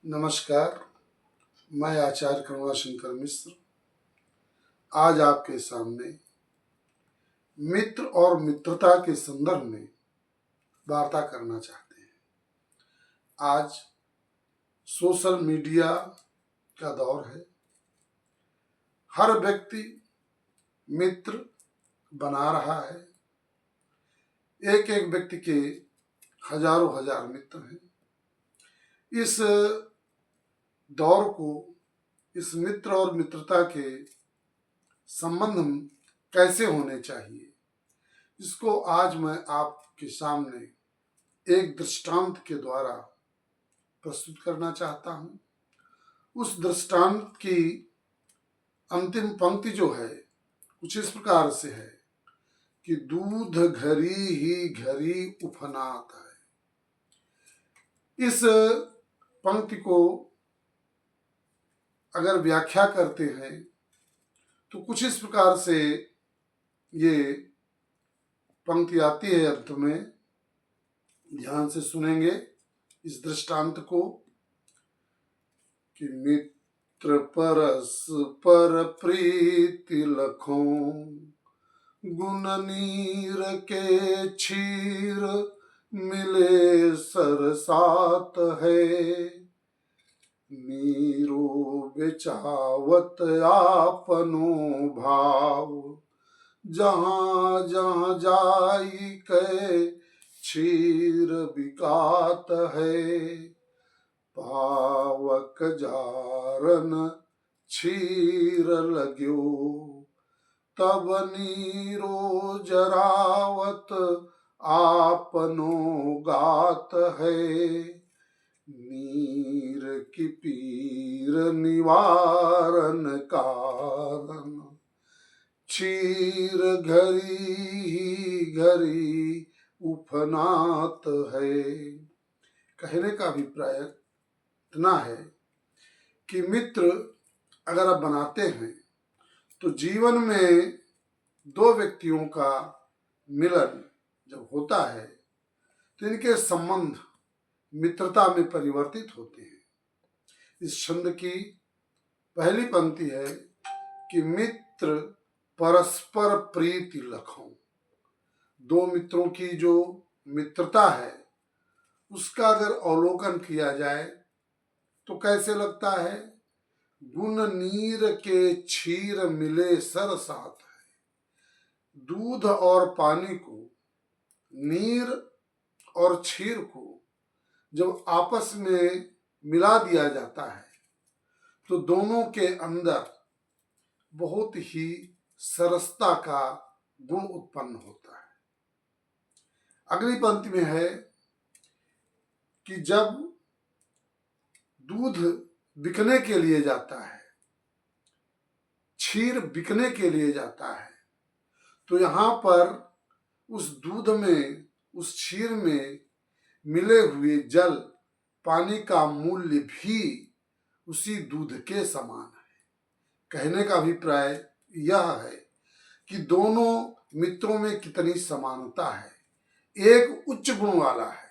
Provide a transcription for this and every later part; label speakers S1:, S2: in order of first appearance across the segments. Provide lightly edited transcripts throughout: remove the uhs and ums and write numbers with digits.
S1: नमस्कार। मैं आचार्य करुणाशंकर मिश्र आज आपके सामने मित्र और मित्रता के संदर्भ में वार्ता करना चाहते हैं। आज सोशल मीडिया का दौर है। हर व्यक्ति मित्र बना रहा है। एक एक व्यक्ति के हजारों हजार मित्र हैं। इस दौर को, इस मित्र और मित्रता के संबंध कैसे होने चाहिए, इसको आज मैं आपके सामने एक दृष्टांत के द्वारा प्रस्तुत करना चाहता हूँ। उस दृष्टांत की अंतिम पंक्ति जो है कुछ इस प्रकार से है कि दूध घरी ही घरी उफनात है। इस पंक्ति को अगर व्याख्या करते हैं तो कुछ इस प्रकार से ये पंक्ति आती है। अंत में ध्यान से सुनेंगे इस दृष्टांत को कि मित्र परस्पर प्रीति लखों, गुण नीर के क्षीर मिले सरसात है। नीरो बेचावत आपनो भाव, जहाँ जहाँ जाई के क्षीर बिकात है। पावक जारन क्षीर लाग्यो, तब नीरो जरावत आपनो गात है। नीर की पीर निवारण कारण, क्षीर घरी घरी उफनात है। कहने का अभिप्राय इतना है कि मित्र अगर आप बनाते हैं तो जीवन में दो व्यक्तियों का मिलन जब होता है तो इनके संबंध मित्रता में परिवर्तित होते हैं। इस छंद की पहली पंक्ति है कि मित्र परस्पर प्रीति लखों। दो मित्रों की जो मित्रता है उसका अगर अवलोकन किया जाए तो कैसे लगता है। गुण नीर के क्षीर मिले सर साथ है। दूध और पानी को, नीर और क्षीर को जब आपस में मिला दिया जाता है तो दोनों के अंदर बहुत ही सरसता का गुण उत्पन्न होता है। अगली पंक्ति में है कि जब दूध बिकने के लिए जाता है, क्षीर बिकने के लिए जाता है, तो यहाँ पर उस दूध में, उस क्षीर में मिले हुए जल, पानी का मूल्य भी उसी दूध के समान है। कहने का अभिप्राय यह है कि दोनों मित्रों में कितनी समानता है। एक उच्च गुण वाला है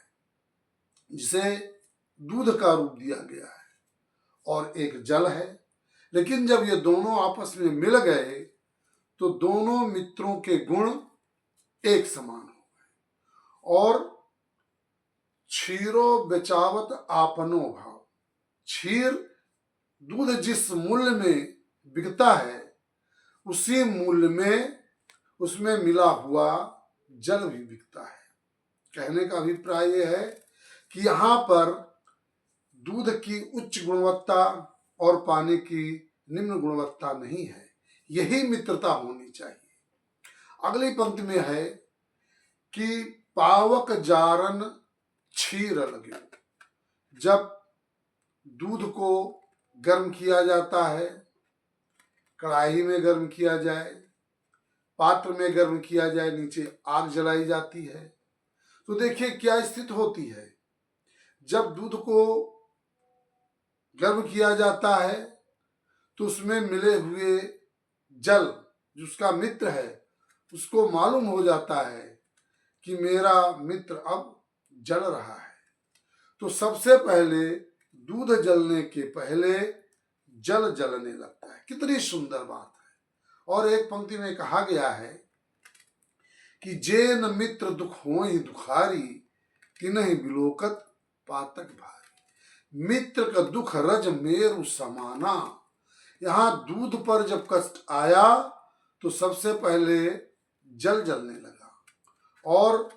S1: जिसे दूध का रूप दिया गया है और एक जल है, लेकिन जब ये दोनों आपस में मिल गए तो दोनों मित्रों के गुण एक समान हो गए। और क्षीरो बेचावत आपनो भाव, क्षीर दूध जिस मूल्य में बिकता है उसी मूल्य में उसमें मिला हुआ जल भी बिकता है। कहने का अभिप्राय यह है कि यहाँ पर दूध की उच्च गुणवत्ता और पानी की निम्न गुणवत्ता नहीं है। यही मित्रता होनी चाहिए। अगली पंक्ति में है कि पावक जारन क्षीर लगे। जब दूध को गर्म किया जाता है, कढ़ाई में गर्म किया जाए, पात्र में गर्म किया जाए, नीचे आग जलाई जाती है, तो देखिए क्या स्थिति होती है। जब दूध को गर्म किया जाता है तो उसमें मिले हुए जल, जिसका मित्र है, उसको मालूम हो जाता है कि मेरा मित्र अब जल रहा है। तो सबसे पहले दूध जलने के पहले जल जलने लगता है। कितनी सुंदर बात है। और एक पंक्ति में कहा गया है कि जेन मित्र दुख होई दुखारी, तिनहि बिलोकत पातक भारी। मित्र का दुख रज मेरु समाना। यहाँ दूध पर जब कष्ट आया तो सबसे पहले जल जलने लगा और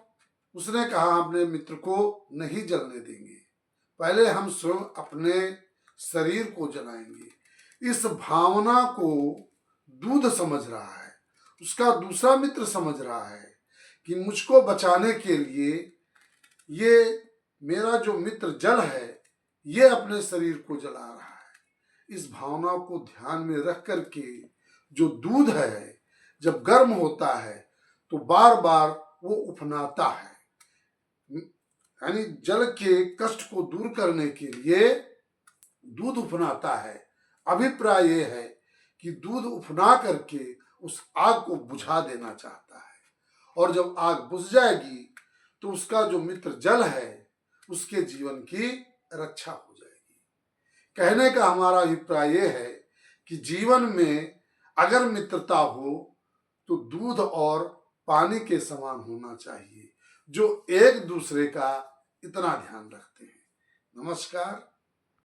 S1: उसने कहा अपने मित्र को नहीं जलने देंगे, पहले हम स्वयं अपने शरीर को जलाएंगे। इस भावना को दूध समझ रहा है, उसका दूसरा मित्र समझ रहा है कि मुझको बचाने के लिए ये मेरा जो मित्र जल है ये अपने शरीर को जला रहा है। इस भावना को ध्यान में रख करके जो दूध है जब गर्म होता है तो बार बार वो उफनाता है, यानी जल के कष्ट को दूर करने के लिए दूध उफनाता है। अभिप्राय ये है कि दूध उफना करके उस आग को बुझा देना चाहता है, और जब आग बुझ जाएगी तो उसका जो मित्र जल है उसके जीवन की रक्षा हो जाएगी। कहने का हमारा अभिप्राय ये है कि जीवन में अगर मित्रता हो तो दूध और पानी के समान होना चाहिए, जो एक दूसरे का इतना ध्यान रखते हैं। नमस्कार।